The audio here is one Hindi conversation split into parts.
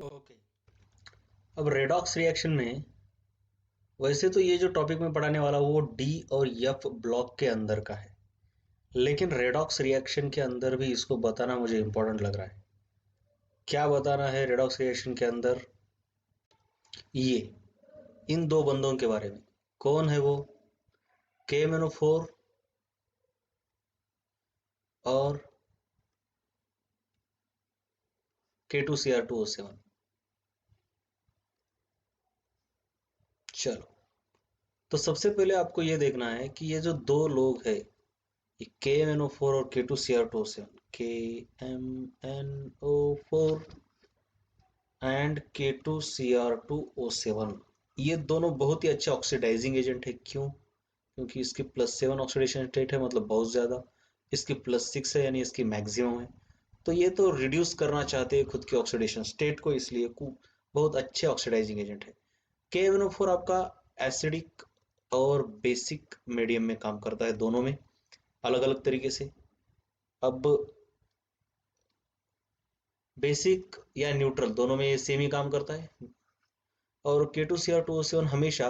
ओके। अब रेडॉक्स रिएक्शन में वैसे तो ये जो टॉपिक मैं पढ़ाने वाला हूँ वो डी और एफ ब्लॉक के अंदर का है, लेकिन रेडॉक्स रिएक्शन के अंदर भी इसको बताना मुझे इम्पोर्टेंट लग रहा है। क्या बताना है रेडॉक्स रिएक्शन के अंदर? ये इन दो बंदों के बारे में। कौन है वो? KMnO4 और K2Cr2O7। चलो, तो सबसे पहले आपको ये देखना है कि ये जो दो लोग हैं, ये KMnO4 और K2Cr2O7, KMnO4 एंड K2Cr2O7, ये दोनों बहुत ही अच्छे ऑक्सीडाइजिंग एजेंट है। क्यों? क्योंकि इसकी +7 ऑक्सीडेशन स्टेट है, मतलब बहुत ज़्यादा। इसकी +6 है, यानी इसकी मैक्सिमम है। तो ये तो रिड्यूस करना चाहते हैं खुद की ऑक्सीडेशन स्टेट को, इसलिए बहुत अच्छे ऑक्सीडाइजिंग एजेंट है। KMnO4 आपका एसिडिक और बेसिक मीडियम में काम करता है, दोनों में अलग अलग तरीके से। अब बेसिक या न्यूट्रल दोनों में ये सेम ही काम करता है। और K2Cr2O7 हमेशा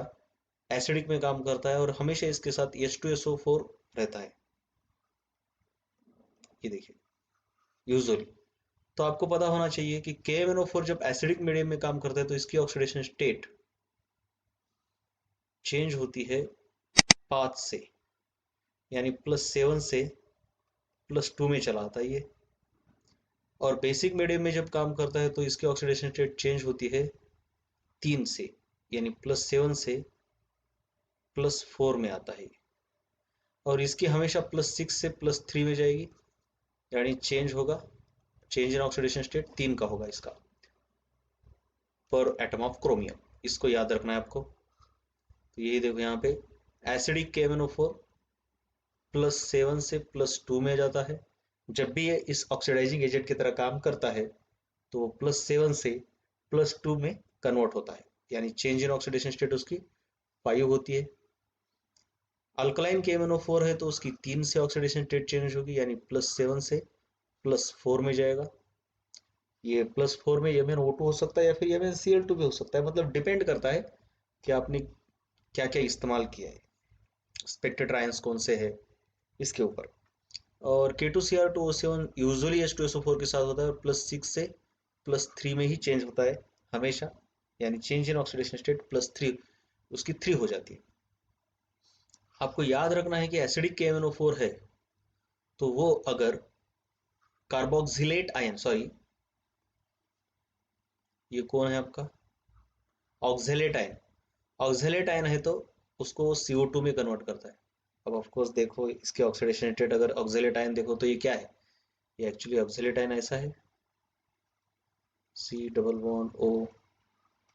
एसिडिक में काम करता है और हमेशा इसके साथ H2SO4 रहता है, ये देखिए, यूजुअली। तो आपको पता होना चाहिए कि KMnO4 जब एसिडिक मीडियम में काम करता है तो इसकी ऑक्सीडेशन स्टेट चेंज होती है 5 से, यानी +7 से +2 में चला आता है ये। और बेसिक मीडियम में जब काम करता है तो इसकी ऑक्सीडेशन स्टेट चेंज होती है 3 से, यानी +7 से +4 में आता है। और इसकी हमेशा +6 से +3 में जाएगी, यानी चेंज होगा, चेंज इन ऑक्सीडेशन स्टेट 3 का होगा इसका, पर एटम ऑफ क्रोमियम। इसको याद रखना है आपको। तो यही देखो यहाँ पे, एसिडिक KMnO4 +7 से +2 में जाता है। जब भी ये इस ऑक्सीडाइजिंग एजेंट की तरह काम करता है तो +7 से +2 में कन्वर्ट होता है, यानी चेंज इन ऑक्सीडेशन स्टेट उसकी 5 होती है। अल्कलाइन KMnO4 है तो उसकी 3 से ऑक्सीडेशन स्टेट चेंज होगी, यानी +7 से +4 में जाएगा। ये +4 में MnO2 हो सकता है या फिर MnCl2 भी हो सकता है, मतलब डिपेंड करता है कि आपने क्या क्या इस्तेमाल किया है, स्पेक्टेड आयंस कौन से है, इसके ऊपर। और K2Cr2O7 यूजुअली H2SO4 के साथ होता है और +6 से +3 में ही चेंज होता है हमेशा, यानी चेंज इन ऑक्सीडेशन स्टेट +3 उसकी 3 हो जाती है। आपको याद रखना है कि एसिडिक KMnO4 है तो वो अगर कार्बोक्सिलेट आयन, सॉरी, ये कौन है आपका? Oxalate ion. ऑक्जेलेट आयन है तो उसको CO2 में कन्वर्ट करता है। अब ऑफ कोर्स देखो इसके ऑक्सीडेशन स्टेट, अगर ऑक्जेलेट आयन देखो तो ये क्या है? ये एक्चुअली ऑक्जेलेट आयन ऐसा है, C double bond O,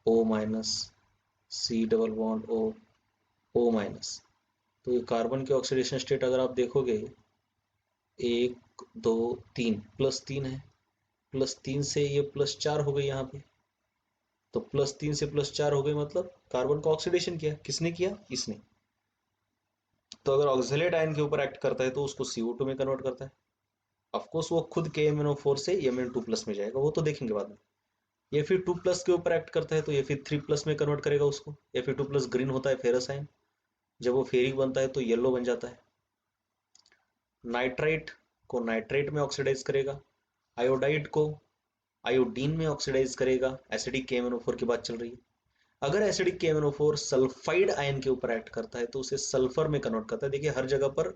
O minus, C double bond O, O minus. तो ये कार्बन के ऑक्सीडेशन स्टेट अगर आप देखोगे, 1 2 3, +3 है, +3 से ये +4 हो गई यहाँ पे। तो +3 से +4 हो गई, मतलब कार्बन का ऑक्सीडेशन किया, किसने किया? इसने। तो अगर ऑक्जेलेट आयन के ऊपर एक्ट करता है तो उसको CO2 में कन्वर्ट करता है। ऑफकोर्स वो खुद KMnO4 से Mn2+ में जाएगा, वो तो देखेंगे बाद में। ये फिर 2+ के ऊपर एक्ट करता है तो ये फिर 3+ में कन्वर्ट करेगा उसको। ये फिर 2+ ग्रीन होता है, फेरस आयन। जब वो फेरिक बनता है तो येलो बन जाता है। नाइट्राइट को नाइट्रेट में ऑक्सीडाइज करेगा, आयोडाइड को आयोडीन में ऑक्सीडाइज करेगा। एसिडिक KMnO4 की बात चल रही है। अगर एसिडिक KMnO4 सल्फाइड आयन के ऊपर एक्ट करता है तो उसे सल्फर में कन्वर्ट करता है। देखिए हर जगह पर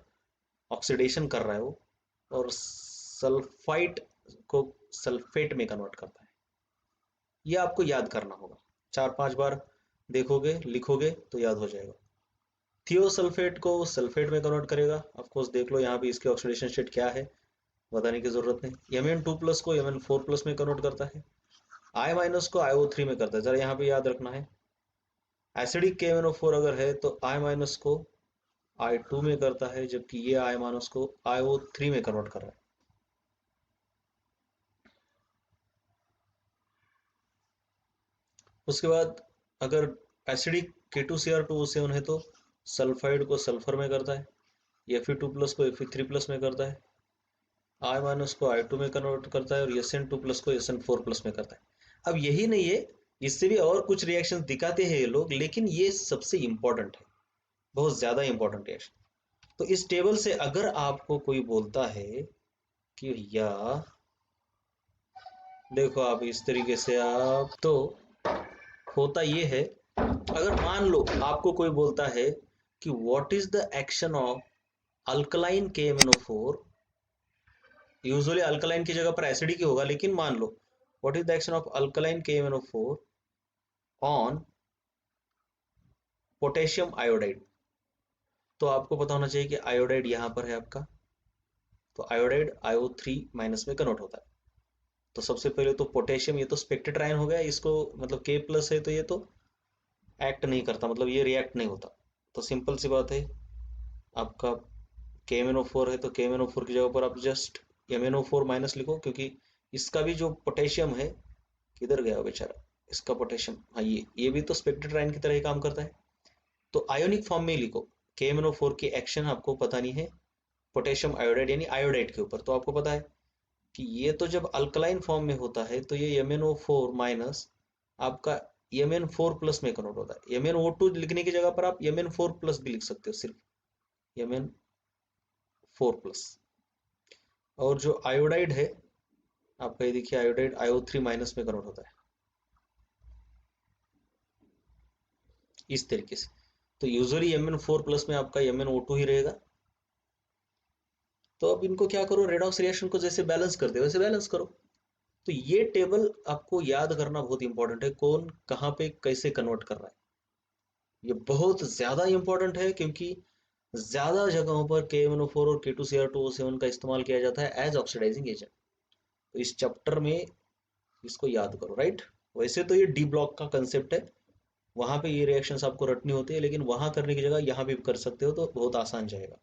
ऑक्सीडेशन कर रहा है वो, और सल्फाइड को सल्फेट में कन्वर्ट करता है। ये आपको याद करना होगा, 4 5 बार देखोगे लिखोगे तो याद हो जाएगा। थियोसल्फेट को सल्फेट में कन्वर्ट करेगा। ऑफकोर्स देख लो यहाँ भी इसके ऑक्सीडेशन स्टेट क्या है, बताने की जरूरत नहीं। Mn2+ को Mn4+ में कन्वर्ट करता है। I- को IO3 में करता है, जरा यहाँ पे याद रखना है। एसिडिक KMnO4 अगर है तो I- को I2 में करता है, जबकि ये I- को IO3 में कन्वर्ट कर रहा है। उसके बाद अगर एसिडिक K2Cr2O7 है तो सल्फाइड को सल्फर में करता है, Fe2+ को Fe3+ में करता है, I- को I2 में कन्वर्ट करता है और SN2+ को SN4+ में करता है। अब यही नहीं है, इससे भी और कुछ रिएक्शन दिखाते हैं ये लोग, लेकिन ये सबसे इंपॉर्टेंट है, बहुत ज्यादा इंपॉर्टेंट रिएक्शन। तो इस टेबल से अगर आपको कोई बोलता है कि भैया देखो आप इस तरीके से आप, तो होता ये है, अगर मान लो आपको कोई बोलता है कि what is the action of alkaline KMnO4, usually alkaline की जगह पर एसिडिक ही होगा, लेकिन मान लो what is the action of alkaline KMnO4 on potassium iodide, तो आपको पता होना चाहिए कि आयोडाइड यहाँ पर है आपका, तो आयोडाइड IO3- में कन्वर्ट होता है। तो सबसे पहले तो पोटेशियम, ये तो स्पेक्टेट आयन हो गया, इसको मतलब K+ है तो ये तो एक्ट नहीं करता, मतलब ये रिएक्ट नहीं होता। तो सिंपल सी बात है, आपका KMnO4 है तो KMnO4 की जगह पर आप जस्ट MnO4- लिखो, क्योंकि इसका भी जो पोटेशियम है, किधर गया बेचारा इसका पोटेशियम, हाँ ये भी तो स्पेक्टेट आयन की तरह ही काम करता है। तो आयोनिक फॉर्म में ही लिखो, KMnO4 की एक्शन आपको पता नहीं है पोटेशियम आयोडाइड यानी आयोडाइड के ऊपर, तो आपको पता है कि ये तो जब अल्कलाइन फॉर्म में होता है तो ये MnO4- आपका Mn4+ में कन्वर्ट होता है। MnO2 लिखने की जगह पर आप Mn4+ भी लिख सकते हो, सिर्फ Mn4+। और जो आयोडाइड है आपका, ये देखिए आयोडाइड IO3- में कन्वर्ट होता है इस तरीके से। तो यूजुअली Mn4+ में आपका MnO2 ही रहेगा। तो अब इनको क्या करो, रेडॉक्स रिएक्शन को जैसे बैलेंस करते हो वैसे बैलेंस करो। तो ये टेबल आपको याद करना बहुत इंपॉर्टेंट है, कौन कहाँ पे कैसे कन्वर्ट कर रहा है, ये बहुत ज्यादा इंपॉर्टेंट है, क्योंकि ज्यादा जगहों पर KMnO4 और K2Cr2O7 का इस्तेमाल किया जाता है एज ऑक्सीडाइजिंग एजेंट। तो इस चैप्टर में इसको याद करो, राइट। वैसे तो ये डी ब्लॉक का कंसेप्ट है, वहां पे ये रिएक्शंस आपको रटनी होती है, लेकिन वहां करने की जगह यहाँ भी कर सकते हो तो बहुत आसान जाएगा।